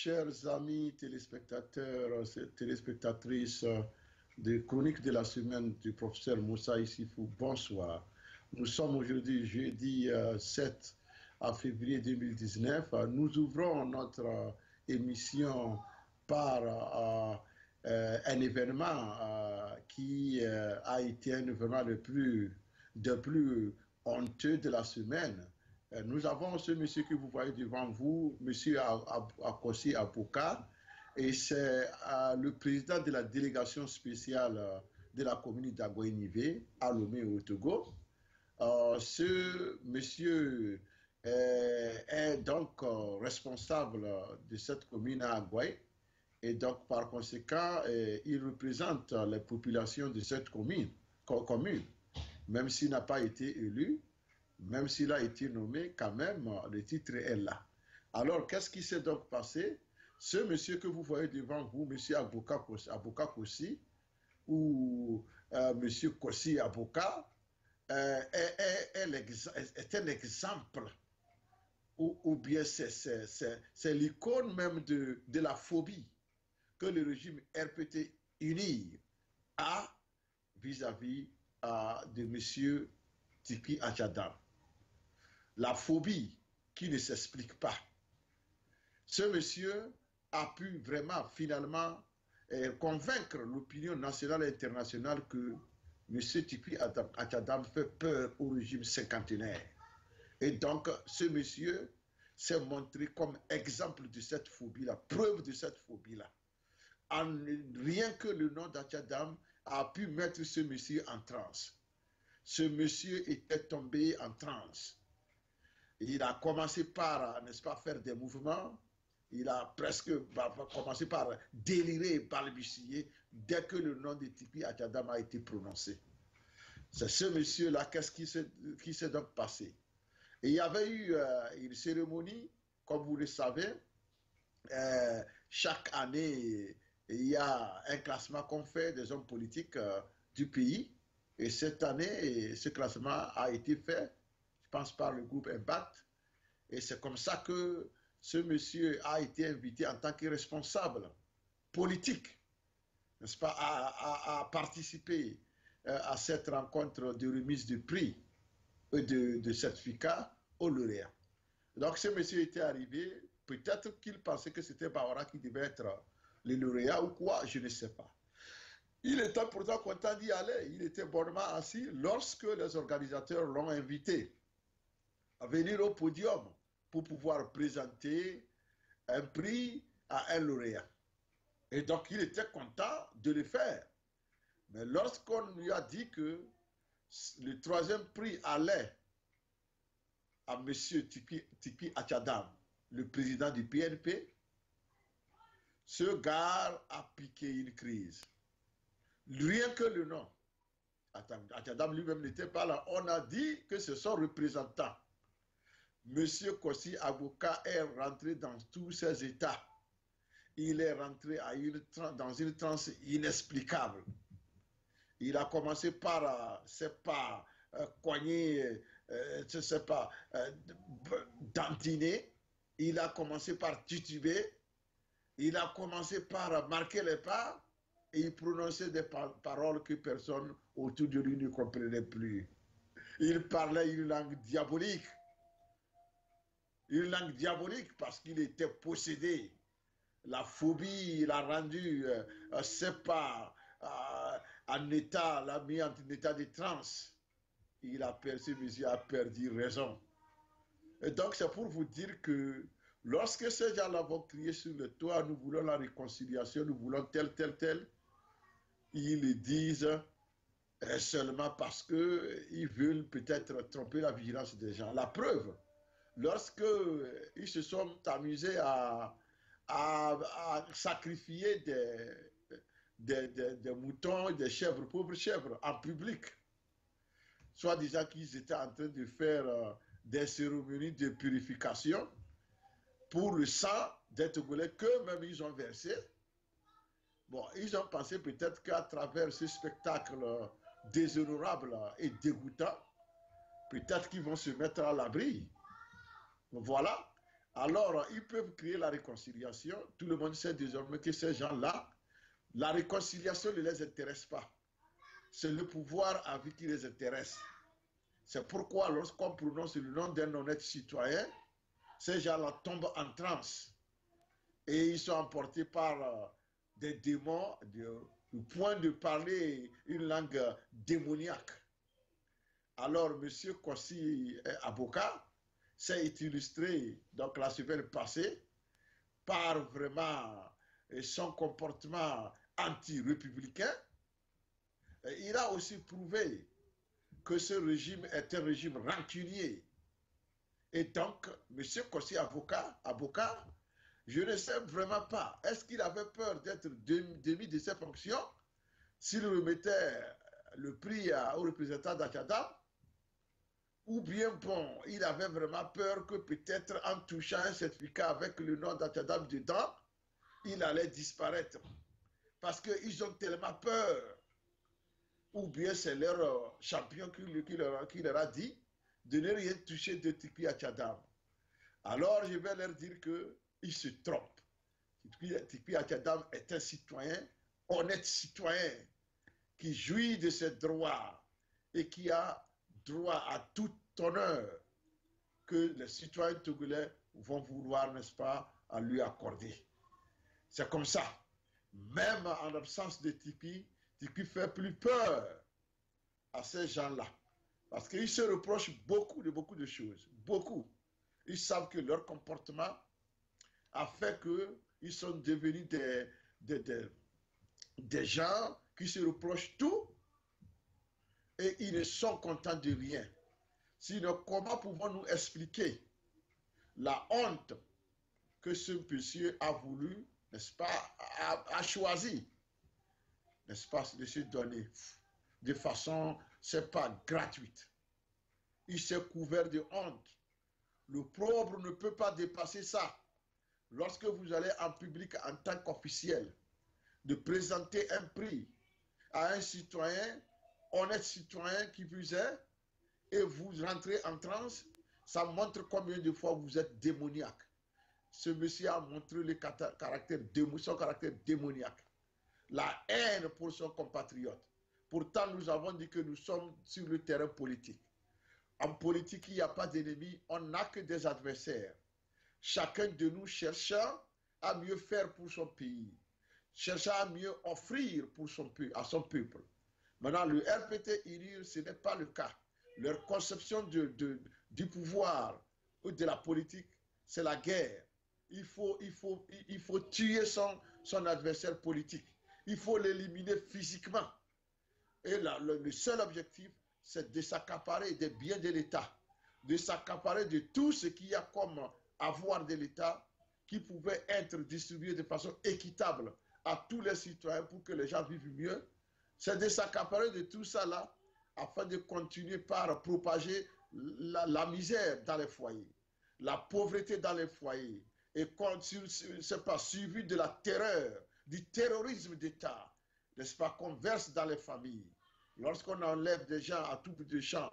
chers amis téléspectateurs, téléspectatrices de Chroniques de la semaine du professeur Moussa Issifou, bonsoir. Nous sommes aujourd'hui jeudi 7 février 2019. Nous ouvrons notre émission par un événement qui a été un événement le plus honteux de la semaine. Nous avons ce monsieur que vous voyez devant vous, monsieur Akossi Aboka, et c'est le président de la délégation spéciale de la commune d'Agoïnivé, à Lomé au Togo. Ce monsieur est donc responsable de cette commune à Agoï, et donc par conséquent, il représente les populations de cette commune, même s'il n'a pas été élu. Même s'il a été nommé, quand même, le titre est là. Alors, qu'est-ce qui s'est donc passé? Ce monsieur que vous voyez devant vous, monsieur Aboka Kossi, ou monsieur Kossi Aboka, est un exemple, ou bien c'est l'icône même de la phobie que le régime RPT uni a vis-à-vis de monsieur Tipi Adjadam. La phobie qui ne s'explique pas. Ce monsieur a pu vraiment, finalement, convaincre l'opinion nationale et internationale que M. Tipi Adjadam fait peur au régime cinquantenaire. Et donc, ce monsieur s'est montré comme exemple de cette phobie-là, preuve de cette phobie-là. Rien que le nom d'Adjadam a pu mettre ce monsieur en transe. Ce monsieur était tombé en transe. Il a commencé par, n'est-ce pas, faire des mouvements. Il a presque commencé par délirer et balbutier dès que le nom de Tipi Adjadam a été prononcé. C'est ce monsieur-là, qu'est-ce qui s'est donc passé? Et il y avait eu une cérémonie, comme vous le savez, chaque année, il y a un classement qu'on fait des hommes politiques du pays. Et cette année, ce classement a été fait, je pense, par le groupe Impact. Et c'est comme ça que ce monsieur a été invité en tant que responsable politique, n'est-ce pas, à participer à cette rencontre de remise de prix et de certificats aux lauréats. Donc ce monsieur était arrivé, peut-être qu'il pensait que c'était Bawara qui devait être le lauréat ou quoi, je ne sais pas. Il était pourtant content d'y aller. Il était bonnement assis lorsque les organisateurs l'ont invité à venir au podium pour pouvoir présenter un prix à un lauréat. Et donc, il était content de le faire. Mais lorsqu'on lui a dit que le troisième prix allait à M. Tipi Adjadam, le président du PNP, ce gars a piqué une crise. Rien que le nom. Adjadam lui-même n'était pas là. On a dit que c'est son représentant. Monsieur Kossi Aboka est rentré dans tous ses états. Il est rentré dans une transe inexplicable. Il a commencé par, cogner, dantiner. Il a commencé par tituber. Il a commencé par marquer les pas. Et il prononçait des paroles que personne autour de lui ne comprenait plus. Il parlait une langue diabolique. Une langue diabolique parce qu'il était possédé. La phobie l'a rendu, en état, l'a mis en état de transe. Ce monsieur a perdu raison. Et donc c'est pour vous dire que lorsque ces gens-là vont crier sur le toit, nous voulons la réconciliation, nous voulons tel, ils le disent seulement parce qu'ils veulent peut-être tromper la vigilance des gens. La preuve, lorsqu'ils se sont amusés à sacrifier des moutons, des chèvres, pauvres chèvres, en public, soit disant qu'ils étaient en train de faire des cérémonies de purification pour le sang des Togolais qu'eux-mêmes ils ont versé. Bon, ils ont pensé peut-être qu'à travers ce spectacle déshonorable et dégoûtant, peut-être qu'ils vont se mettre à l'abri. Voilà. Alors, ils peuvent créer la réconciliation. Tout le monde sait désormais que ces gens-là, la réconciliation ne les intéresse pas. C'est le pouvoir à vie qui les intéresse. C'est pourquoi lorsqu'on prononce le nom d'un honnête citoyen, ces gens-là tombent en transe et ils sont emportés par des démons au point de parler une langue démoniaque. Alors, M. Kossi Aboka s'est illustré donc la semaine passée par vraiment son comportement anti-républicain. Il a aussi prouvé que ce régime est un régime rancunier. Et donc, M. Kossi Aboka, je ne sais vraiment pas, est-ce qu'il avait peur d'être démis de ses fonctions s'il remettait le prix aux représentants d'Achadam, ou bien bon, il avait vraiment peur que peut-être en touchant un certificat avec le nom d'Achadam dedans, il allait disparaître. Parce qu'ils ont tellement peur. Ou bien c'est leur champion qui leur a dit de ne rien toucher de Tikpi Achadam. Alors je vais leur dire qu'ils se trompent. Tikpi Achadam est un citoyen, honnête citoyen, qui jouit de ses droits et qui a droit à tout honneur que les citoyens togolais vont vouloir, n'est-ce pas, à lui accorder. C'est comme ça. Même en absence de Tikpi, Tikpi fait plus peur à ces gens-là. Parce qu'ils se reprochent beaucoup de choses. Beaucoup. Ils savent que leur comportement a fait qu'ils sont devenus des gens qui se reprochent tout et ils ne sont contents de rien. Sinon, comment pouvons-nous expliquer la honte que ce monsieur a voulu, n'est-ce pas, a choisi, n'est-ce pas, de se donner de façon, c'est pas gratuite. Il s'est couvert de honte. L'opprobre ne peut pas dépasser ça. Lorsque vous allez en public en tant qu'officiel, de présenter un prix à un citoyen, honnête citoyen qui vous est, et vous rentrez en transe, ça montre combien de fois vous êtes démoniaque. Ce monsieur a montré son caractère démoniaque. La haine pour son compatriote. Pourtant, nous avons dit que nous sommes sur le terrain politique. En politique, il n'y a pas d'ennemis, on n'a que des adversaires. Chacun de nous cherchant à mieux faire pour son pays, cherchant à mieux offrir pour à son peuple. Maintenant, le RPT UNIR, ce n'est pas le cas. Leur conception du pouvoir ou de la politique, c'est la guerre. Il faut tuer son adversaire politique. Il faut l'éliminer physiquement. Et le seul objectif, c'est de s'accaparer des biens de l'État, de s'accaparer de tout ce qu'il y a comme avoir de l'État qui pouvait être distribué de façon équitable à tous les citoyens pour que les gens vivent mieux. C'est de s'accaparer de tout ça là afin de continuer par propager la misère dans les foyers, la pauvreté dans les foyers, et c'est pas suivi de la terreur, du terrorisme d'État, n'est-ce pas, qu'on verse dans les familles. Lorsqu'on enlève des gens à tout bout de champ,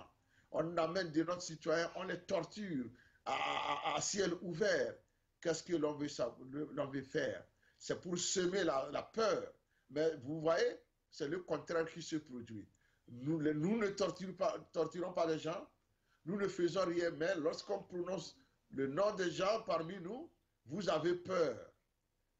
on amène de notre citoyens, on les torture à ciel ouvert. Qu'est-ce que l'on veut faire? C'est pour semer la peur. Mais vous voyez, c'est le contraire qui se produit. Nous ne torturons pas les gens, nous ne faisons rien, mais lorsqu'on prononce le nom des gens parmi nous, vous avez peur.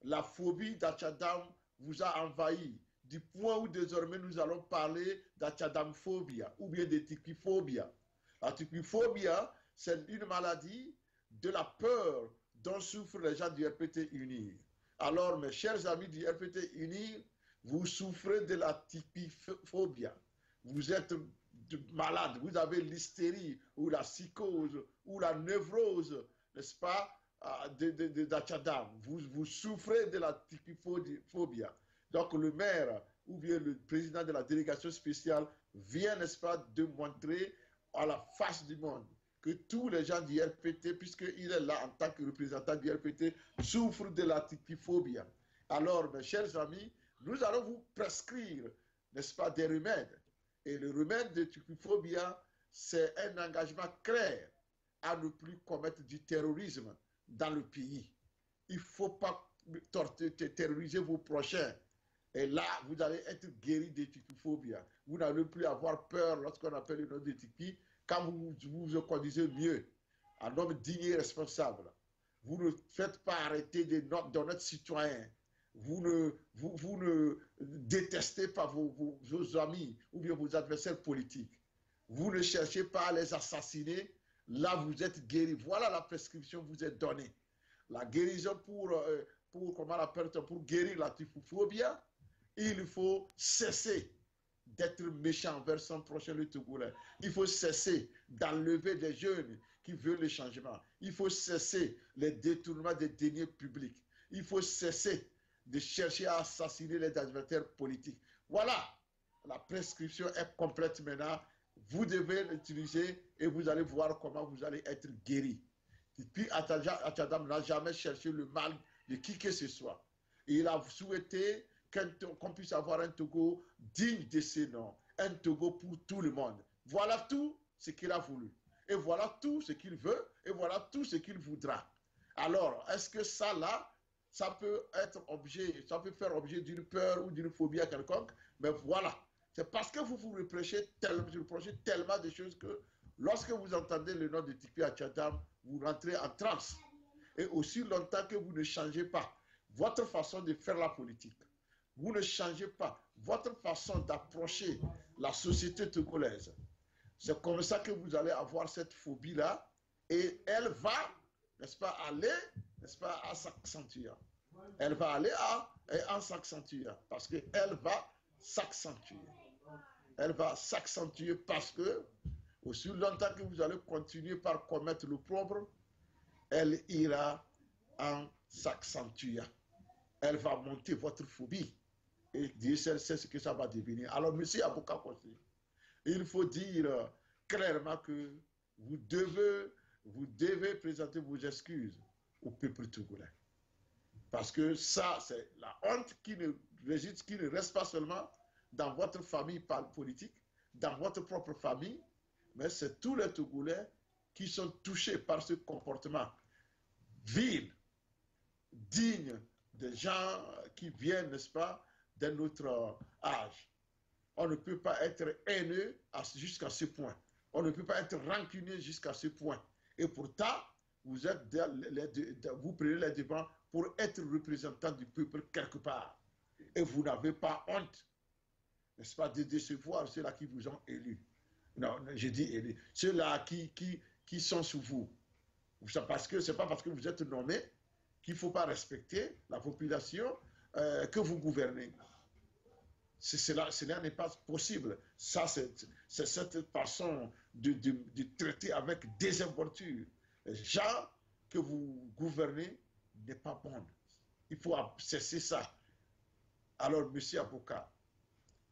La phobie d'Achadam vous a envahi, du point où désormais nous allons parler d'Achadamphobia ou bien de Tikpiphobia. La Tikpiphobia, c'est une maladie de la peur dont souffrent les gens du RPT UNIR. Alors, mes chers amis du RPT UNIR, vous souffrez de la Tikpiphobia. Vous êtes malade, vous avez l'hystérie ou la psychose ou la névrose, n'est-ce pas, d'Achadam. Vous souffrez de la typiphobie. Donc le maire ou bien le président de la délégation spéciale vient, n'est-ce pas, de montrer à la face du monde que tous les gens du RPT, puisqu'il est là en tant que représentant du RPT, souffrent de la typiphobie. Alors, mes chers amis, nous allons vous prescrire, n'est-ce pas, des remèdes. Et le remède de typiphobie, c'est un engagement clair à ne plus commettre du terrorisme dans le pays. Il ne faut pas terroriser vos prochains. Et là, vous allez être guéri de typophobie. Vous n'allez plus avoir peur lorsqu'on appelle le nom de Tipeee, quand vous conduisez mieux, un homme digne et responsable. Vous ne faites pas arrêter d'honnêtes citoyens. Vous ne détestez pas vos amis ou bien vos adversaires politiques. Vous ne cherchez pas à les assassiner. Là, vous êtes guéri. Voilà la prescription vous est donnée. La guérison pour guérir la typhophobie, il faut cesser d'être méchant envers son prochain, le Togolais. Il faut cesser d'enlever des jeunes qui veulent le changement. Il faut cesser les détournements des deniers publics. Il faut cesser de chercher à assassiner les adversaires politiques. Voilà, la prescription est complète maintenant. Vous devez l'utiliser et vous allez voir comment vous allez être guéri. Et puis, Atchadam n'a jamais cherché le mal de qui que ce soit. Il a souhaité qu'on puisse avoir un Togo digne de ses noms, un Togo pour tout le monde. Voilà tout ce qu'il a voulu. Et voilà tout ce qu'il veut, et voilà tout ce qu'il voudra. Alors, est-ce que ça, là, ça peut faire objet d'une peur ou d'une phobie à quelconque? Mais voilà, c'est parce que vous reprochez tellement de choses que lorsque vous entendez le nom de Tipeee Atchadam, vous rentrez en transe. Et aussi longtemps que vous ne changez pas votre façon de faire la politique, vous ne changez pas votre façon d'approcher la société togolaise, c'est comme ça que vous allez avoir cette phobie-là et elle va, n'est-ce pas, aller, n'est-ce pas, à s'accentuer. Elle va aller en s'accentuant parce qu'elle va s'accentuer. Elle va s'accentuer parce que, aussi longtemps que vous allez continuer par commettre le propre, elle ira en s'accentuant. Elle va monter votre phobie. Et Dieu sait ce que ça va devenir. Alors, monsieur Abouka Kossi, il faut dire clairement que vous devez présenter vos excuses au peuple togolais. Parce que ça, c'est la honte qui ne reste pas seulement dans votre famille politique, dans votre propre famille, mais c'est tous les Togolais qui sont touchés par ce comportement vil, digne des gens qui viennent, n'est-ce pas, d'un autre âge. On ne peut pas être haineux jusqu'à ce point. On ne peut pas être rancunier jusqu'à ce point. Et pourtant, vous prenez les devants pour être représentant du peuple quelque part. Et vous n'avez pas honte, n'est-ce pas, de décevoir ceux-là qui vous ont élus. Non, je dis élus. Ceux-là qui sont sous vous. Parce que ce n'est pas parce que vous êtes nommé qu'il ne faut pas respecter la population que vous gouvernez. Cela n'est pas possible. Ça, c'est cette façon de traiter avec désinvolture. Les gens que vous gouvernez n'est pas bon. Il faut cesser ça. Alors, monsieur avocat,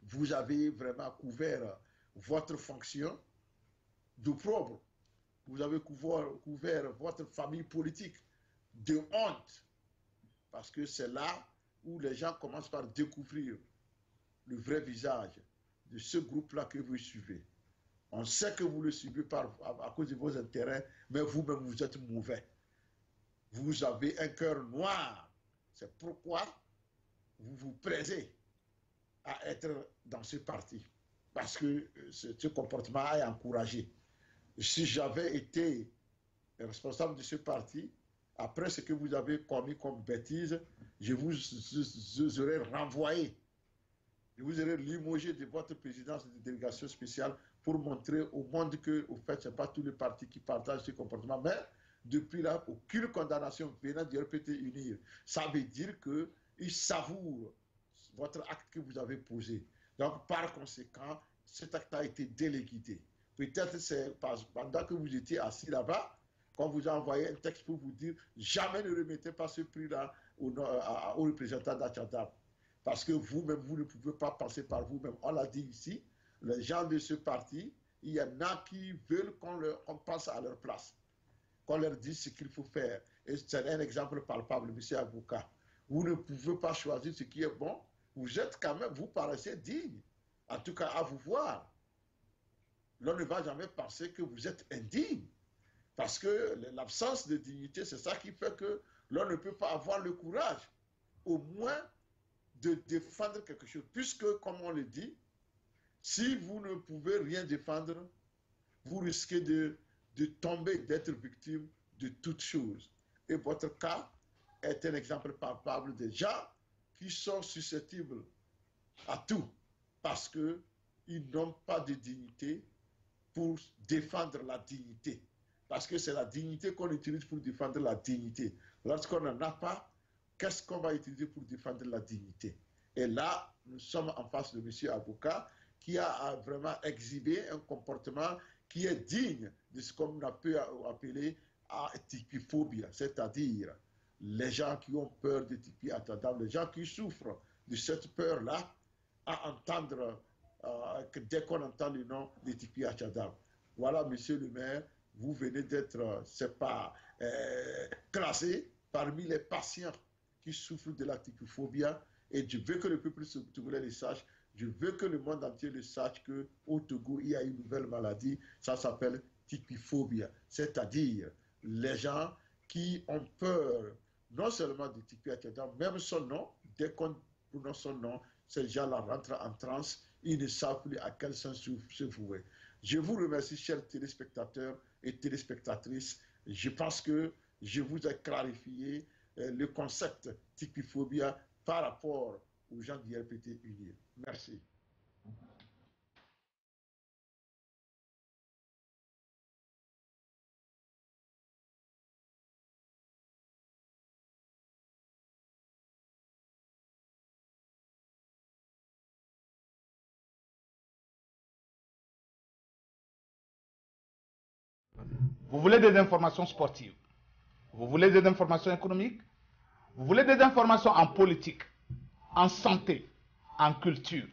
vous avez vraiment couvert votre fonction d'opprobre. Vous avez couvert votre famille politique de honte. Parce que c'est là où les gens commencent par découvrir le vrai visage de ce groupe-là que vous suivez. On sait que vous le suivez à cause de vos intérêts, mais vous-même, vous êtes mauvais. Vous avez un cœur noir. C'est pourquoi vous vous plaisez à être dans ce parti. Parce que ce comportement est encouragé. Si j'avais été responsable de ce parti, après ce que vous avez commis comme bêtise, je vous aurais renvoyé. Je vous aurais limogé de votre présidence de délégation spéciale pour montrer au monde que, au fait, ce n'est pas tous les partis qui partagent ce comportement. Mais depuis là, aucune condamnation venant du RPT Unir. Ça veut dire qu'ils savourent votre acte que vous avez posé. Donc, par conséquent, cet acte a été délégué. Peut-être c'est pendant que vous étiez assis là-bas, qu'on vous a envoyé un texte pour vous dire jamais ne remettez pas ce prix-là au représentant d'Atchadam. Parce que vous-même, vous ne pouvez pas penser par vous-même. On l'a dit ici, les gens de ce parti, il y en a qui veulent qu'on passe à leur place, qu'on leur dise ce qu'il faut faire. Et c'est un exemple palpable, monsieur avocat. Vous ne pouvez pas choisir ce qui est bon. Vous êtes quand même, vous paraissez digne. En tout cas, à vous voir. L'on ne va jamais penser que vous êtes indigne. Parce que l'absence de dignité, c'est ça qui fait que l'on ne peut pas avoir le courage, au moins, de défendre quelque chose. Puisque, comme on le dit, si vous ne pouvez rien défendre, vous risquez de tomber, d'être victime de toutes choses. Et votre cas est un exemple palpable de gens qui sont susceptibles à tout parce qu'ils n'ont pas de dignité pour défendre la dignité. Parce que c'est la dignité qu'on utilise pour défendre la dignité. Lorsqu'on n'en a pas, qu'est-ce qu'on va utiliser pour défendre la dignité? Et là, nous sommes en face de M. Avocat qui a vraiment exhibé un comportement qui est digne de ce qu'on a pu appeler typiphobie, c'est-à-dire les gens qui ont peur de Tipi Atadam, les gens qui souffrent de cette peur-là, à entendre que dès qu'on entend le nom de Tipi Atadam. Voilà, monsieur le maire, vous venez d'être, c'est pas, classé parmi les patients qui souffrent de la typiphobie. Et je veux que le peuple togolais le sache. Je veux que le monde entier le sache qu'au Togo, il y a une nouvelle maladie. Ça s'appelle typiphobie. C'est-à-dire les gens qui ont peur non seulement de Tipi Atadam, même son nom, dès qu'on prononce son nom, ces gens-là rentrent en transe. Ils ne savent plus à quel sens se vouer. Je vous remercie, chers téléspectateurs et téléspectatrices. Je pense que je vous ai clarifié le concept typiphobie par rapport aux gens d'IRPT Unis. Merci. Vous voulez des informations sportives, vous voulez des informations économiques, vous voulez des informations en politique, en santé, en culture,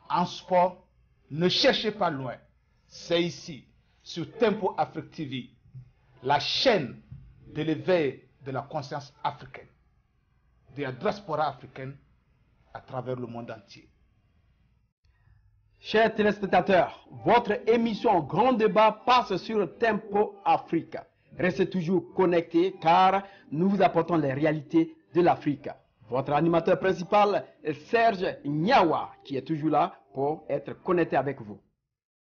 en sport, ne cherchez pas loin. C'est ici, sur Tempo Afrique TV, la chaîne de l'éveil de la conscience africaine, de la diaspora africaine à travers le monde entier. Chers téléspectateurs, votre émission Grand Débat passe sur Tempo Africa. Restez toujours connectés car nous vous apportons les réalités de l'Afrique. Votre animateur principal est Serge Nyawa qui est toujours là pour être connecté avec vous.